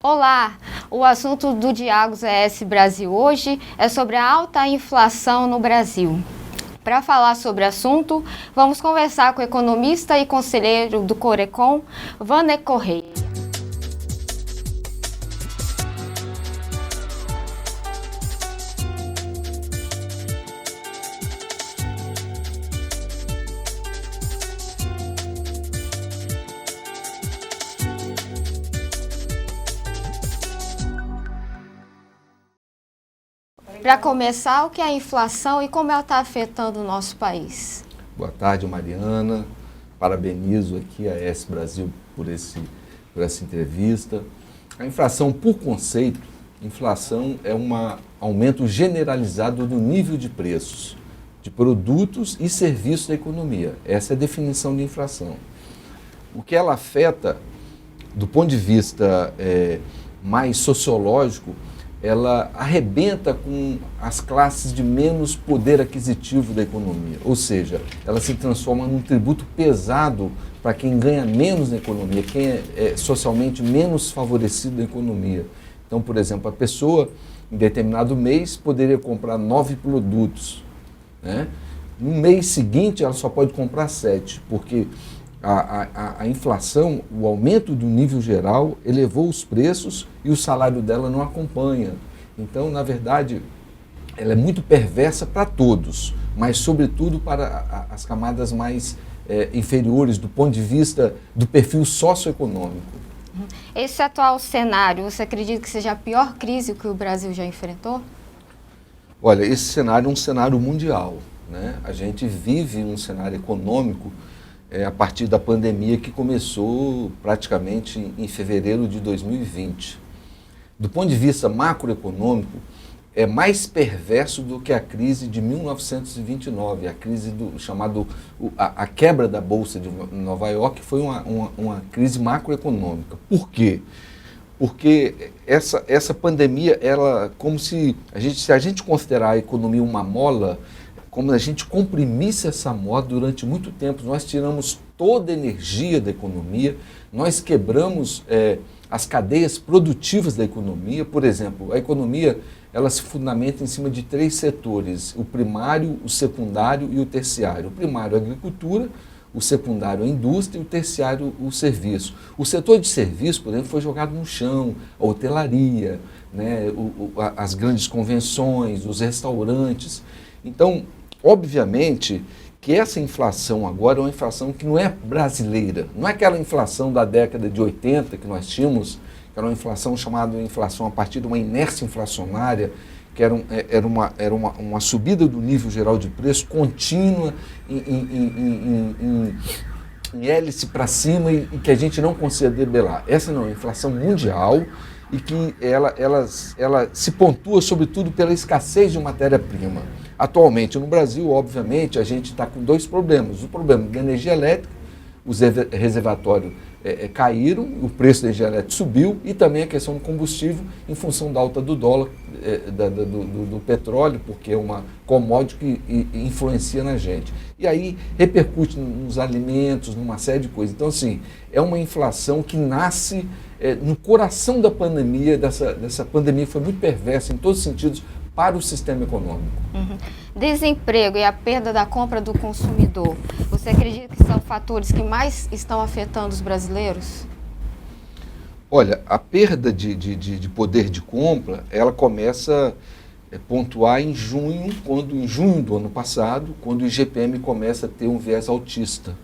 Olá, o assunto do Diálogos ES Brasil hoje é sobre a alta inflação no Brasil. Para falar sobre o assunto, vamos conversar com o economista e conselheiro do Corecon, Vander Correia. Para começar, o que é a inflação e como ela está afetando o nosso país? Boa tarde, Mariana. Parabenizo aqui a ES Brasil por essa entrevista. A inflação, por conceito, inflação é um aumento generalizado do nível de preços de produtos e serviços da economia. Essa é a definição de inflação. O que ela afeta, do ponto de vista mais sociológico, ela arrebenta com as classes de menos poder aquisitivo da economia, ou seja, ela se transforma num tributo pesado para quem ganha menos na economia, quem é socialmente menos favorecido da economia. Então, por exemplo, a pessoa em determinado mês poderia comprar 9 produtos, né? No mês seguinte ela só pode comprar 7, porque a inflação, o aumento do nível geral, elevou os preços e o salário dela não acompanha. Então, na verdade, ela é muito perversa para todos, mas sobretudo para as camadas mais inferiores do ponto de vista do perfil socioeconômico. Esse atual cenário, você acredita que seja a pior crise que o Brasil já enfrentou? Olha, esse cenário é um cenário mundial, né? A gente vive um cenário econômico a partir da pandemia que começou praticamente em fevereiro de 2020. Do ponto de vista macroeconômico, é mais perverso do que a crise de 1929, a crise a quebra da Bolsa de Nova York foi uma crise macroeconômica. Por quê? Porque essa pandemia, ela, como se a gente considerar a economia uma mola, como a gente comprimisse essa mola durante muito tempo, nós tiramos toda a energia da economia, nós quebramos as cadeias produtivas da economia. Por exemplo, a economia ela se fundamenta em cima de 3 setores: o primário, o secundário e o terciário. O primário é a agricultura, o secundário é a indústria e o terciário o serviço. O setor de serviço, por exemplo, foi jogado no chão, a hotelaria, né, as grandes convenções, os restaurantes. Então, obviamente que essa inflação agora é uma inflação que não é brasileira, não é aquela inflação da década de 80 que nós tínhamos, que era uma inflação chamada inflação a partir de uma inércia inflacionária, que era uma subida do nível geral de preço contínua em hélice para cima e que a gente não conseguia debelar. Essa não é uma inflação mundial e que ela se pontua sobretudo pela escassez de matéria-prima. Atualmente no Brasil, obviamente, a gente está com 2 problemas. O problema da energia elétrica, os reservatórios caíram, o preço da energia elétrica subiu, e também a questão do combustível em função da alta do dólar, do petróleo, porque é uma commodity que influencia na gente. E aí repercute nos alimentos, numa série de coisas. Então, assim, é uma inflação que nasce no coração da pandemia, dessa pandemia que foi muito perversa em todos os sentidos para o sistema econômico. Desemprego e a perda da compra do consumidor, você acredita que são fatores que mais estão afetando os brasileiros? Olha, a perda de poder de compra, ela começa a pontuar em junho do ano passado, quando o IGPM começa a ter um viés autista.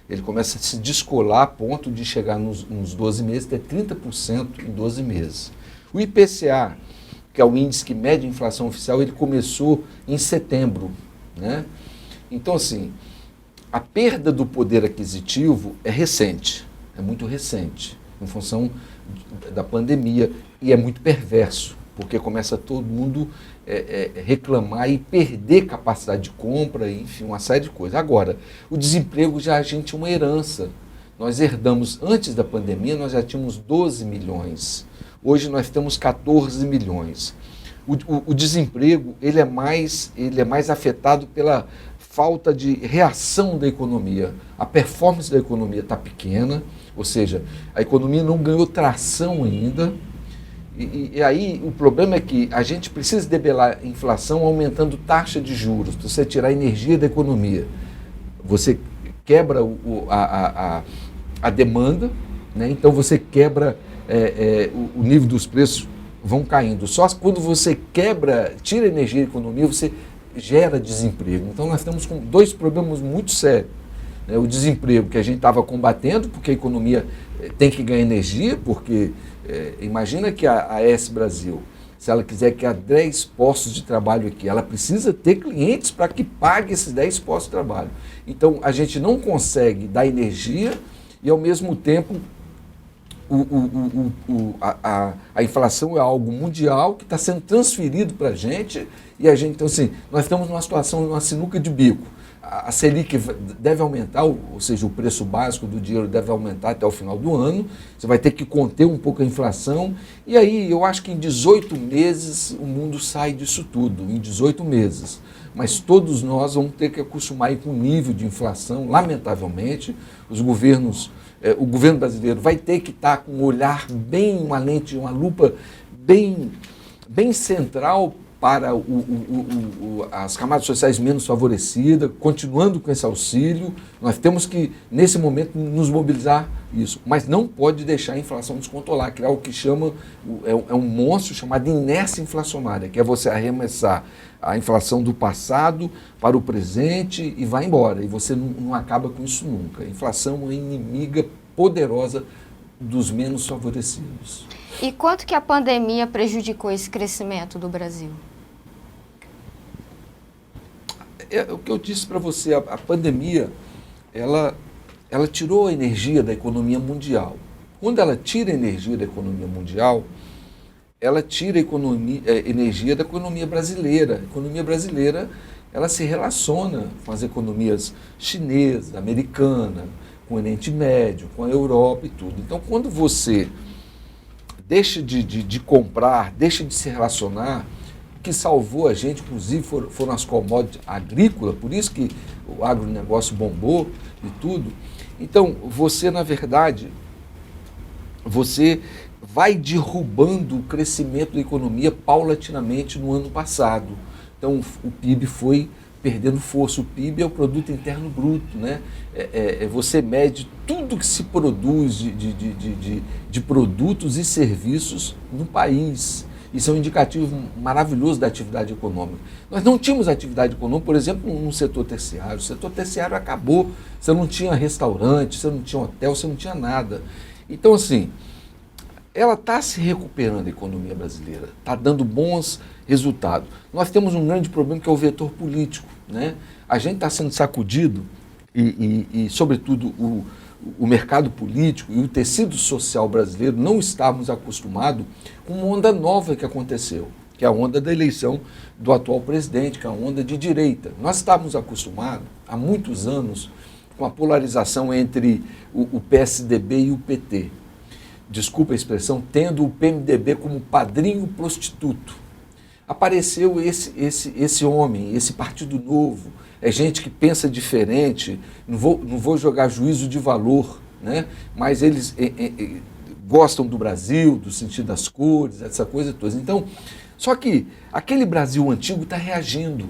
Ele começa a se descolar a ponto de chegar nos 12 meses, ter 30% em 12 meses. O IPCA, que é o índice que mede a inflação oficial, ele começou em setembro, né? Então, assim, a perda do poder aquisitivo é recente, é muito recente, em função da pandemia, e é muito perverso, porque começa todo mundo reclamar e perder capacidade de compra, enfim, uma série de coisas. Agora, o desemprego já a gente é uma herança. Nós herdamos, antes da pandemia, nós já tínhamos 12 milhões. Hoje nós temos 14 milhões. O desemprego ele é mais afetado pela falta de reação da economia. A performance da economia está pequena, ou seja, a economia não ganhou tração ainda, E aí o problema é que a gente precisa debelar a inflação aumentando taxa de juros, para você tirar energia da economia. Você quebra a demanda, né? Então você quebra o nível dos preços vão caindo. Só quando você tira energia da economia, você gera desemprego. Então nós estamos com dois problemas muito sérios. Né? O desemprego que a gente estava combatendo, porque a economia tem que ganhar energia, porque imagina que a AES Brasil, se ela quiser criar 10 postos de trabalho aqui, ela precisa ter clientes para que pague esses 10 postos de trabalho. Então a gente não consegue dar energia e ao mesmo tempo a inflação é algo mundial que está sendo transferido para a gente e a gente, então assim, nós estamos numa situação, numa sinuca de bico. A Selic deve aumentar, ou seja, o preço básico do dinheiro deve aumentar até o final do ano, você vai ter que conter um pouco a inflação, e aí eu acho que em 18 meses o mundo sai disso tudo, em 18 meses. Mas todos nós vamos ter que acostumar com o nível de inflação, lamentavelmente, o governo brasileiro vai ter que estar com um olhar bem, uma lente, uma lupa bem central para as camadas sociais menos favorecidas, continuando com esse auxílio. Nós temos que, nesse momento, nos mobilizar isso, mas não pode deixar a inflação descontrolar, que é o que chama, é um monstro chamado inércia inflacionária, que é você arremessar a inflação do passado para o presente e vai embora, e você não acaba com isso nunca. A inflação é inimiga poderosa dos menos favorecidos. E quanto que a pandemia prejudicou esse crescimento do Brasil? O que eu disse para você, a pandemia, ela tirou a energia da economia mundial. Quando ela tira a energia da economia mundial, ela tira a energia da economia brasileira. A economia brasileira, ela se relaciona com as economias chinesa, americana, com o Oriente Médio, com a Europa e tudo. Então, quando você deixa de comprar, deixa de se relacionar, o que salvou a gente, inclusive, foram as commodities agrícolas, por isso que o agronegócio bombou e tudo. Então, você, na verdade, você vai derrubando o crescimento da economia paulatinamente no ano passado. Então, o PIB foi perdendo força. O PIB é o Produto Interno Bruto, né? Você mede tudo que se produz de produtos e serviços no país. Isso é um indicativo maravilhoso da atividade econômica. Nós não tínhamos atividade econômica, por exemplo, no setor terciário. O setor terciário acabou. Você não tinha restaurante, você não tinha hotel, você não tinha nada. Então, assim, ela está se recuperando, a economia brasileira, está dando bons resultados. Nós temos um grande problema que é o vetor político, né? A gente está sendo sacudido e sobretudo, o mercado político e o tecido social brasileiro não estávamos acostumados com uma onda nova que aconteceu, que é a onda da eleição do atual presidente, que é a onda de direita. Nós estávamos acostumados, há muitos anos, com a polarização entre o PSDB e o PT. Desculpa a expressão, tendo o PMDB como padrinho prostituto. Apareceu esse homem, esse partido novo, é gente que pensa diferente, não vou jogar juízo de valor, né? Mas eles gostam do Brasil, do sentido das cores, essa coisa toda. Então, só que aquele Brasil antigo está reagindo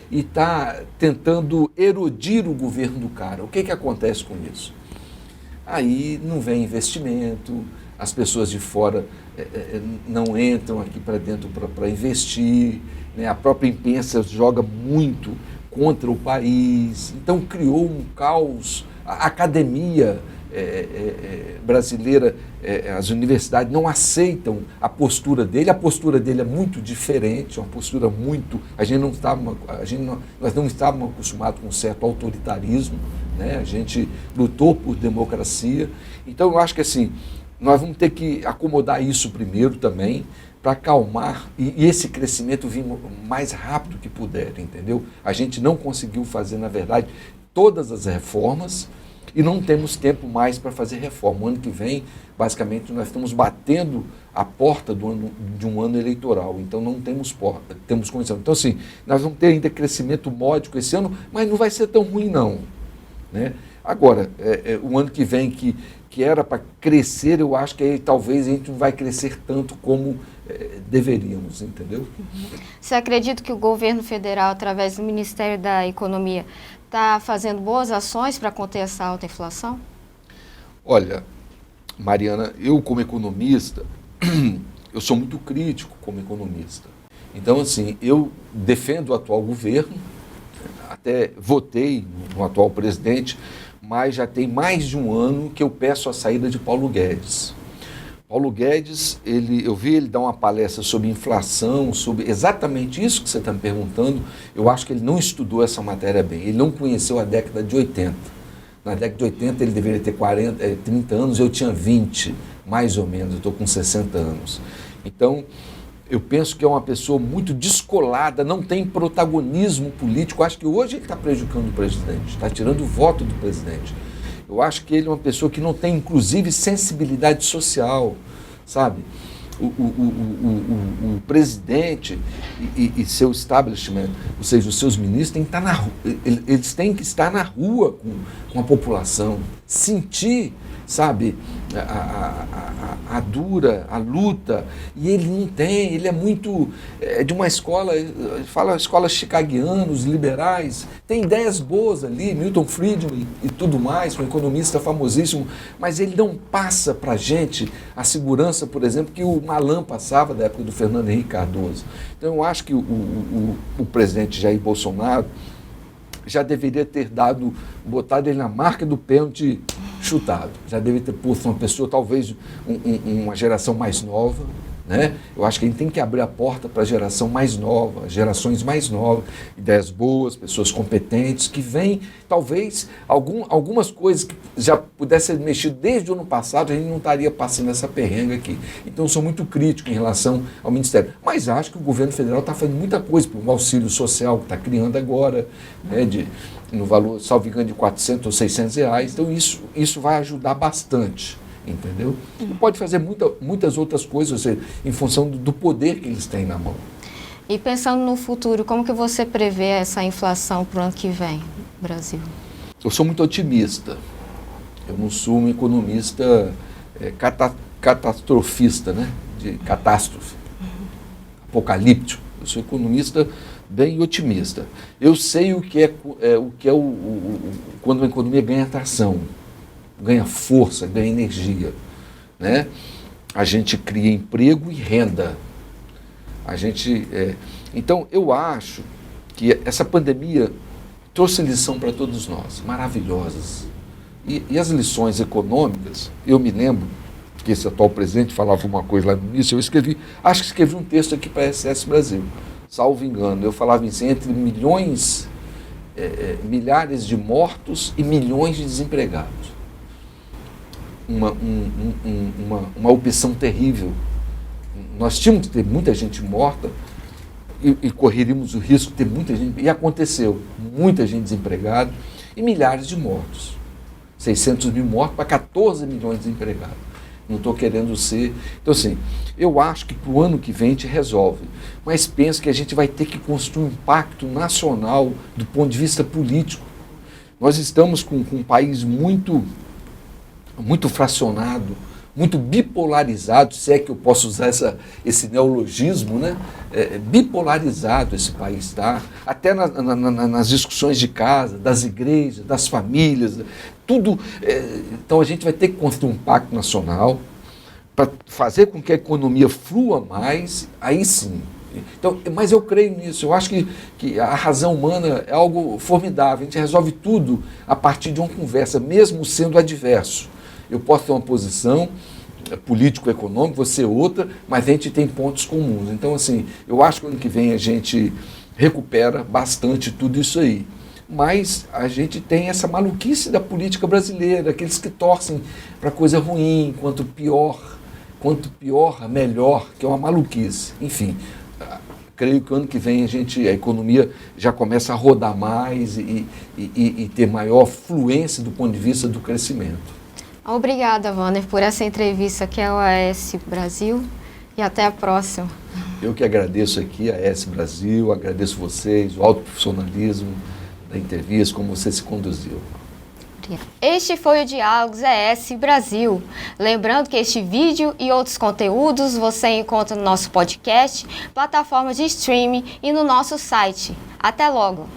e está tentando erodir o governo do cara. O que acontece com isso? Aí não vem investimento, as pessoas de fora não entram aqui para dentro para investir, né? A própria imprensa joga muito contra o país, então criou um caos. A academia brasileira, as universidades não aceitam a postura dele é muito diferente, uma postura muito... nós não estávamos acostumados com um certo autoritarismo, né? A gente lutou por democracia, então eu acho que assim, nós vamos ter que acomodar isso primeiro também, para acalmar e esse crescimento vir mais rápido que puder, entendeu? A gente não conseguiu fazer, na verdade, todas as reformas e não temos tempo mais para fazer reforma. O ano que vem, basicamente, nós estamos batendo a porta de um ano eleitoral, então não temos condição. Então, assim, nós vamos ter ainda crescimento módico esse ano, mas não vai ser tão ruim, não, né? Agora, o ano que vem, que que era para crescer, eu acho que aí talvez a gente não vai crescer tanto como deveríamos, entendeu? Você acredita que o governo federal, através do Ministério da Economia, está fazendo boas ações para conter essa alta inflação? Olha, Mariana, eu como economista, eu sou muito crítico como economista. Então, assim, eu defendo o atual governo, até votei no atual presidente, mas já tem mais de um ano que eu peço a saída de Paulo Guedes. Paulo Guedes, eu vi ele dar uma palestra sobre inflação, sobre exatamente isso que você está me perguntando. Eu acho que ele não estudou essa matéria bem, ele não conheceu a década de 80. Na década de 80 ele deveria ter 30 anos, eu tinha 20, mais ou menos, eu estou com 60 anos. Então, eu penso que é uma pessoa muito descolada, não tem protagonismo político. Eu acho que hoje ele está prejudicando o presidente, está tirando o voto do presidente. Eu acho que ele é uma pessoa que não tem, inclusive, sensibilidade social, sabe? O presidente e seu establishment, ou seja, os seus ministros, têm que estar eles têm que estar na rua com a população, sentir, sabe, a luta, e ele não tem, ele é muito de uma escola, fala escola chicaguiana, os liberais, tem ideias boas ali, Milton Friedman e tudo mais, um economista famosíssimo, mas ele não passa para a gente a segurança, por exemplo, que o Malan passava da época do Fernando Henrique Cardoso. Então eu acho que o presidente Jair Bolsonaro já deveria ter botado ele na marca do pênalti chutado. Já deveria ter posto uma pessoa, talvez uma geração mais nova, né? Eu acho que a gente tem que abrir a porta para a geração mais nova, gerações mais novas, ideias boas, pessoas competentes, que vêm, talvez, algumas coisas que já pudessem ser mexidas desde o ano passado, a gente não estaria passando essa perrenga aqui. Então, eu sou muito crítico em relação ao Ministério. Mas acho que o governo federal está fazendo muita coisa, por um auxílio social que está criando agora, né, no valor, salvo engano, de 400 ou 600 reais. Então, isso vai ajudar bastante. Entendeu? Pode fazer muitas outras coisas, ou seja, em função do poder que eles têm na mão. E pensando no futuro, como que você prevê essa inflação para o ano que vem no Brasil? Eu sou muito otimista. Eu não sou um economista catastrofista, né? De catástrofe, apocalíptico. Eu sou economista bem otimista. Eu sei o que é quando a economia ganha tração, ganha força, ganha energia, né? A gente cria emprego e renda. Então, eu acho que essa pandemia trouxe lição para todos nós, maravilhosas. E as lições econômicas, eu me lembro que esse atual presidente falava uma coisa lá no início, acho que escrevi um texto aqui para a SS Brasil, salvo engano, eu falava assim, entre milhares de mortos e milhões de desempregados. Uma opção terrível. Nós tínhamos que ter muita gente morta e correríamos o risco de ter muita gente, e aconteceu, muita gente desempregada e milhares de mortos. 600 mil mortos para 14 milhões de desempregados. Não estou querendo ser... Então, assim, eu acho que para o ano que vem a gente resolve, mas penso que a gente vai ter que construir um pacto nacional do ponto de vista político. Nós estamos com um país muito fracionado, muito bipolarizado, se é que eu posso usar esse neologismo, né? Bipolarizado esse país está, até nas discussões de casa, das igrejas, das famílias, tudo. Então a gente vai ter que construir um pacto nacional para fazer com que a economia flua mais, aí sim. Então, mas eu creio nisso, eu acho que a razão humana é algo formidável, a gente resolve tudo a partir de uma conversa, mesmo sendo adverso. Eu posso ter uma posição político-econômica, você outra, mas a gente tem pontos comuns. Então, assim, eu acho que ano que vem a gente recupera bastante tudo isso aí. Mas a gente tem essa maluquice da política brasileira, aqueles que torcem para coisa ruim, quanto pior, melhor, que é uma maluquice. Enfim, creio que ano que vem a economia já começa a rodar mais e ter maior fluência do ponto de vista do crescimento. Obrigada, Wanner, por essa entrevista aqui ao AS Brasil e até a próxima. Eu que agradeço aqui a AS Brasil, agradeço vocês, o alto profissionalismo da entrevista, como você se conduziu. Obrigada. Este foi o Diálogos ES Brasil. Lembrando que este vídeo e outros conteúdos você encontra no nosso podcast, plataforma de streaming e no nosso site. Até logo!